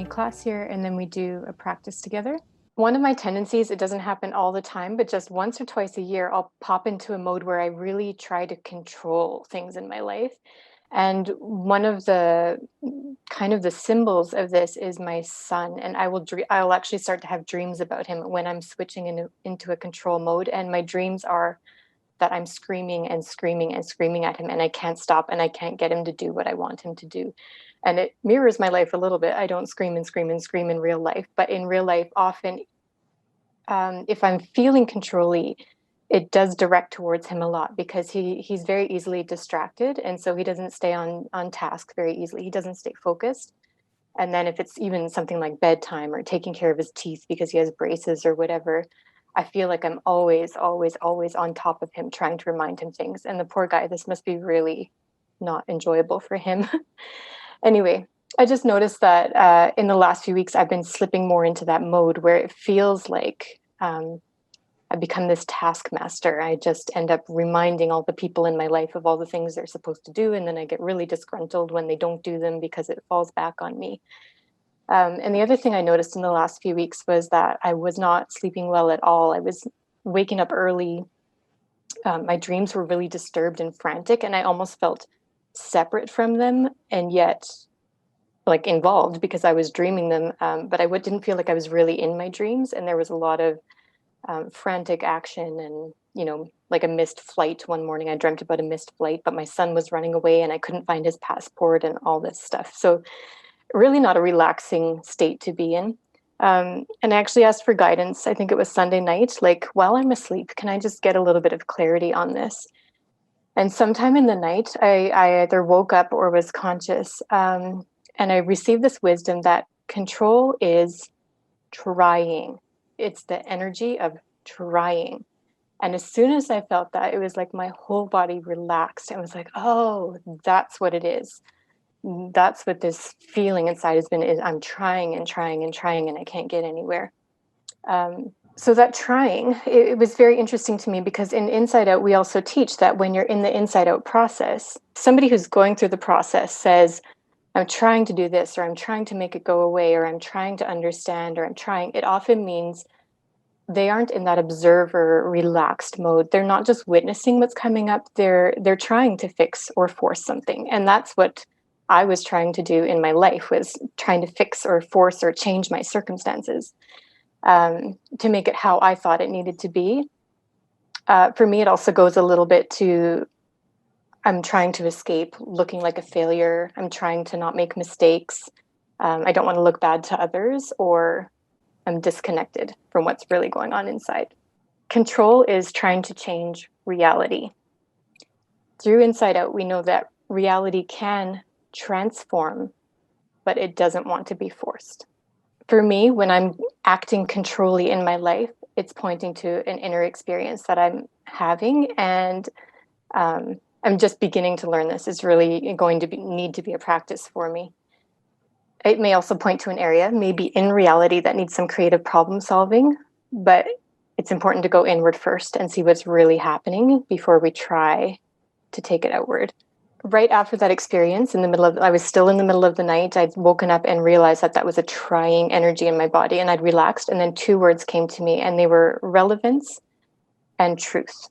class here, and then we do a practice together. One of my tendencies, it doesn't happen all the time, but just once or twice a year, I'll pop into a mode where I really try to control things in my life. And one of the kind of the symbols of this is my son, and I'll actually start to have dreams about him when I'm switching into a control mode, and my dreams are that I'm screaming and screaming and screaming at him, and I can't stop, and I can't get him to do what I want him to do. And it mirrors my life a little bit. I don't scream and scream and scream in real life, but in real life, often, if I'm feeling controlly, it does direct towards him a lot because he's very easily distracted, and so he doesn't stay on task very easily. He doesn't stay focused. And then if it's even something like bedtime or taking care of his teeth because he has braces or whatever, I feel like I'm always, always, always on top of him, trying to remind him things. And the poor guy, this must be really not enjoyable for him. Anyway, I just noticed that in the last few weeks, I've been slipping more into that mode where it feels like I become this taskmaster. I just end up reminding all the people in my life of all the things they're supposed to do. And then I get really disgruntled when they don't do them because it falls back on me. And the other thing I noticed in the last few weeks was that I was not sleeping well at all. I was waking up early. My dreams were really disturbed and frantic, and I almost felt separate from them and yet like involved because I was dreaming them. But I didn't feel like I was really in my dreams. And there was a lot of frantic action and, like a missed flight. One morning I dreamt about a missed flight, but my son was running away and I couldn't find his passport and all this stuff. So really not a relaxing state to be in. And I actually asked for guidance. I think it was Sunday night, like while I'm asleep, can I just get a little bit of clarity on this? And sometime in the night, I either woke up or was conscious. And I received this wisdom that control is trying. It's the energy of trying. And as soon as I felt that, it was like my whole body relaxed and was like, oh, that's what it is. That's what this feeling inside has been, is I'm trying and trying and trying and I can't get anywhere. So that trying, it was very interesting to me because in Inside Out, we also teach that when you're in the Inside Out process, somebody who's going through the process says, I'm trying to do this, or I'm trying to make it go away, or I'm trying to understand, or I'm trying. It often means they aren't in that observer, relaxed mode. They're not just witnessing what's coming up. They're trying to fix or force something. And that's what I was trying to do in my life, was trying to fix or force or change my circumstances to make it how I thought it needed to be. For me, it also goes a little bit to, I'm trying to escape looking like a failure. I'm trying to not make mistakes. I don't want to look bad to others, or I'm disconnected from what's really going on inside. Control is trying to change reality. Through Inside Out, we know that reality can transform, but it doesn't want to be forced. For me, when I'm acting controlly in my life, it's pointing to an inner experience that I'm having, and I'm just beginning to learn this. It's really going to need to be a practice for me. It may also point to an area, maybe in reality, that needs some creative problem solving, but it's important to go inward first and see what's really happening before we try to take it outward. Right after that experience, I was still in the middle of the night, I'd woken up and realized that that was a trying energy in my body, and I'd relaxed, and then two words came to me, and they were relevance and truth.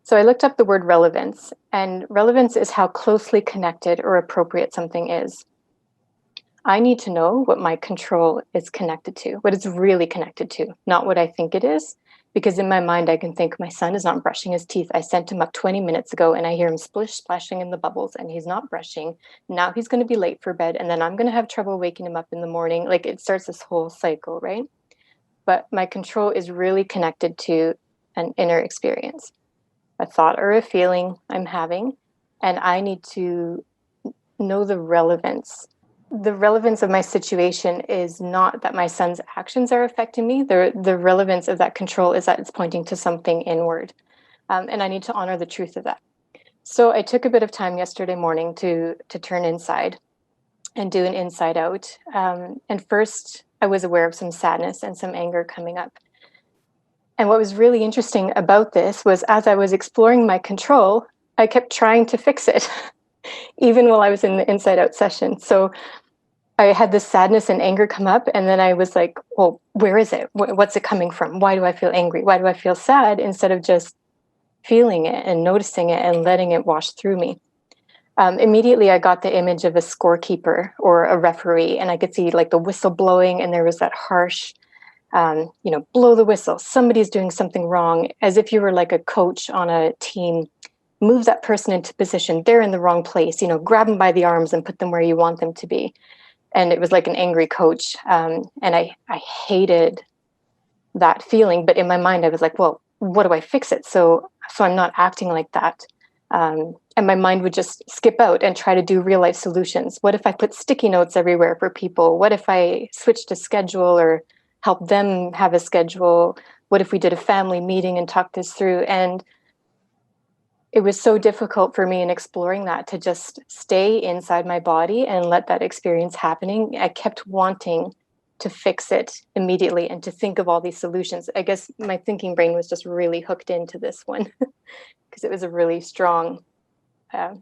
So I looked up the word relevance, and relevance is how closely connected or appropriate something is. I need to know what my control is connected to, what it's really connected to, not what I think it is. Because in my mind, I can think my son is not brushing his teeth. I sent him up 20 minutes ago and I hear him splashing in the bubbles and he's not brushing. Now he's going to be late for bed and then I'm going to have trouble waking him up in the morning. Like, it starts this whole cycle, right? But my control is really connected to an inner experience, a thought or a feeling I'm having. And I need to know the relevance. The relevance of my situation is not that my son's actions are affecting me. The relevance of that control is that it's pointing to something inward. And I need to honor the truth of that. So I took a bit of time yesterday morning to turn inside and do an Inside Out. And first, I was aware of some sadness and some anger coming up. And what was really interesting about this was, as I was exploring my control, I kept trying to fix it, even while I was in the Inside Out session. So I had this sadness and anger come up, and then I was like, well, where is it? What's it coming from? Why do I feel angry? Why do I feel sad? Instead of just feeling it and noticing it and letting it wash through me. Immediately, I got the image of a scorekeeper or a referee, and I could see like the whistle blowing, and there was that harsh, blow the whistle. Somebody's doing something wrong, as if you were like a coach on a team. Move that person into position. They're in the wrong place. Grab them by the arms and put them where you want them to be. And it was like an angry coach, and I hated that feeling. But in my mind, I was like, well, what do I fix it? So I'm not acting like that. And my mind would just skip out and try to do real life solutions. What if I put sticky notes everywhere for people? What if I switched a schedule or help them have a schedule? What if we did a family meeting and talked this through? And it was so difficult for me in exploring that to just stay inside my body and let that experience happening. I kept wanting to fix it immediately and to think of all these solutions. I guess my thinking brain was just really hooked into this one because it was a really strong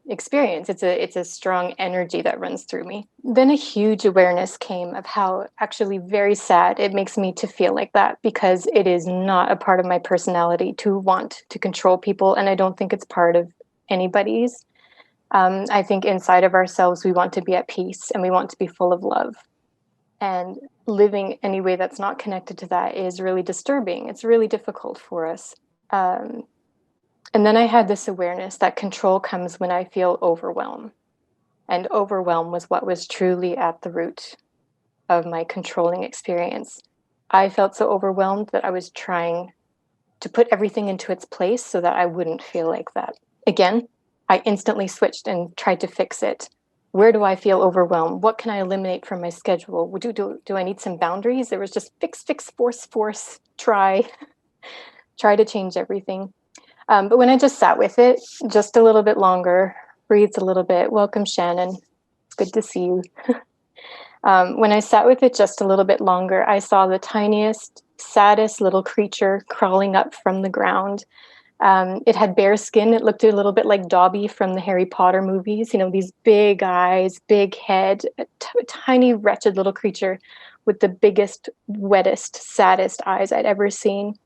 experience. It's a strong energy that runs through me. Then a huge awareness came of how actually very sad it makes me to feel like that, because it is not a part of my personality to want to control people, and I don't think it's part of anybody's. I think inside of ourselves we want to be at peace and we want to be full of love. And living any way that's not connected to that is really disturbing. It's really difficult for us. And then I had this awareness that control comes when I feel overwhelmed. And overwhelm was what was truly at the root of my controlling experience. I felt so overwhelmed that I was trying to put everything into its place so that I wouldn't feel like that. Again, I instantly switched and tried to fix it. Where do I feel overwhelmed? What can I eliminate from my schedule? Do I need some boundaries? There was just fix, force, try to change everything. But when I just sat with it just a little bit longer, breathed a little bit, welcome Shannon, it's good to see you. When I sat with it just a little bit longer, I saw the tiniest, saddest little creature crawling up from the ground. It had bare skin. It looked a little bit like Dobby from the Harry Potter movies, these big eyes, big head, a tiny, wretched little creature with the biggest, wettest, saddest eyes I'd ever seen.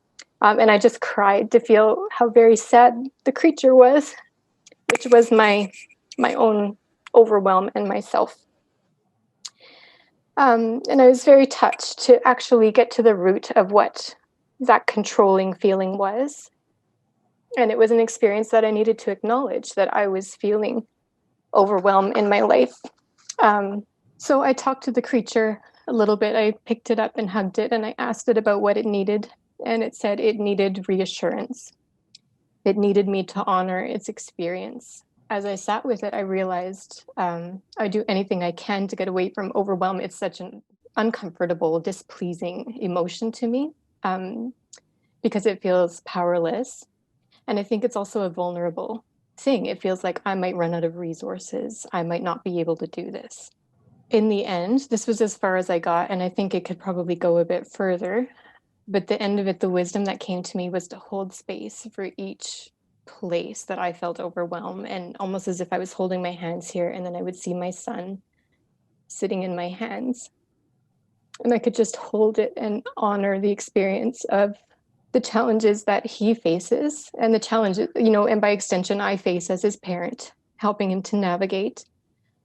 And I just cried to feel how very sad the creature was, which was my own overwhelm and myself. And I was very touched to actually get to the root of what that controlling feeling was. And it was an experience that I needed to acknowledge, that I was feeling overwhelmed in my life. So I talked to the creature a little bit. I picked it up and hugged it, and I asked it about what it needed. And it said it needed reassurance. It needed me to honor its experience. As I sat with it, I realized I do anything I can to get away from overwhelm. It's such an uncomfortable, displeasing emotion to me, because it feels powerless. And I think it's also a vulnerable thing. It feels like I might run out of resources. I might not be able to do this. In the end, this was as far as I got, and I think it could probably go a bit further. But the end of it, the wisdom that came to me was to hold space for each place that I felt overwhelmed, and almost as if I was holding my hands here, and then I would see my son sitting in my hands. And I could just hold it and honor the experience of the challenges that he faces, and the challenges, and by extension, I face as his parent, helping him to navigate.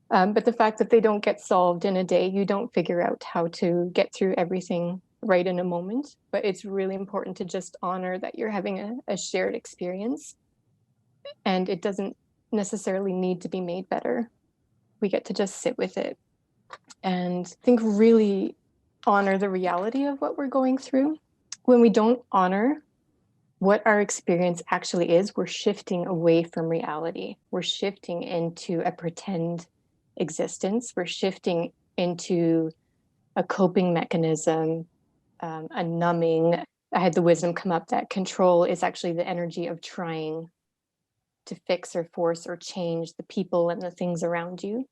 But the fact that they don't get solved in a day, you don't figure out how to get through everything right in a moment. But it's really important to just honor that you're having a shared experience, and it doesn't necessarily need to be made better. We get to just sit with it and think, really honor the reality of what we're going through. When we don't honor what our experience actually is, we're shifting away from reality. We're shifting into a pretend existence. We're shifting into a coping mechanism, a numbing. I had the wisdom come up that control is actually the energy of trying to fix or force or change the people and the things around you.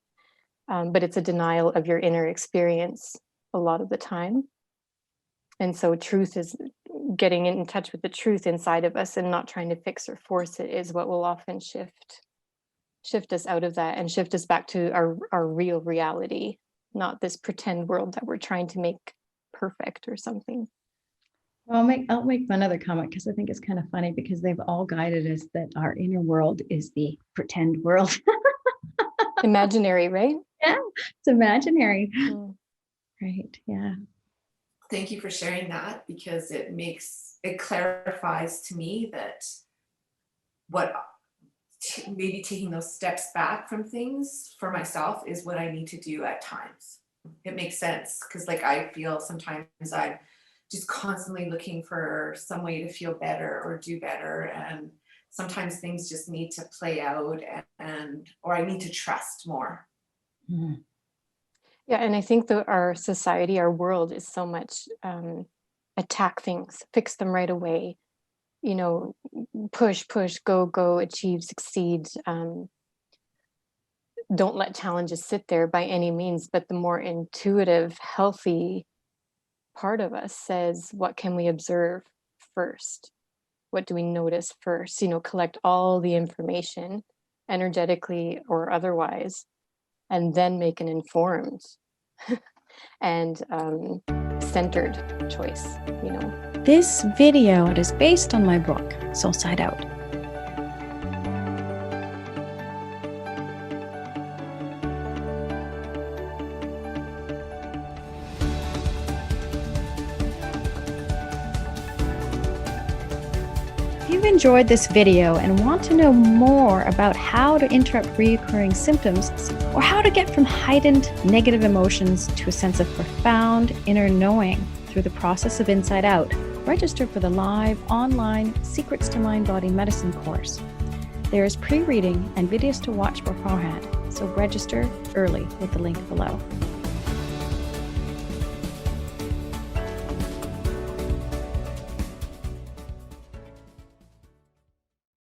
But it's a denial of your inner experience a lot of the time. And so truth is getting in touch with the truth inside of us and not trying to fix or force it is what will often shift us out of that and shift us back to our real reality. not this pretend world that we're trying to make perfect or something. I'll make one other comment because I think it's kind of funny because they've all guided us that our inner world is the pretend world. Imaginary, right? Yeah, it's imaginary. Mm. Right. Yeah. Thank you for sharing that, because it clarifies to me that maybe taking those steps back from things for myself is what I need to do at times. It makes sense, because like I feel sometimes I'm just constantly looking for some way to feel better or do better, and sometimes things just need to play out, or I need to trust more. Mm. Yeah, and I think that our society, our world is so much attack things, fix them right away, push, go, achieve, succeed. Don't let challenges sit there by any means, but the more intuitive, healthy part of us says, what can we observe first? What do we notice first? Collect all the information, energetically or otherwise, and then make an informed and centered choice. This video is based on my book, Soul Side Out. If you've enjoyed this video and want to know more about how to interrupt recurring symptoms, or how to get from heightened negative emotions to a sense of profound inner knowing through the process of Inside Out, register for the live online Secrets to Mind Body Medicine course. There is pre-reading and videos to watch beforehand, so register early with the link below.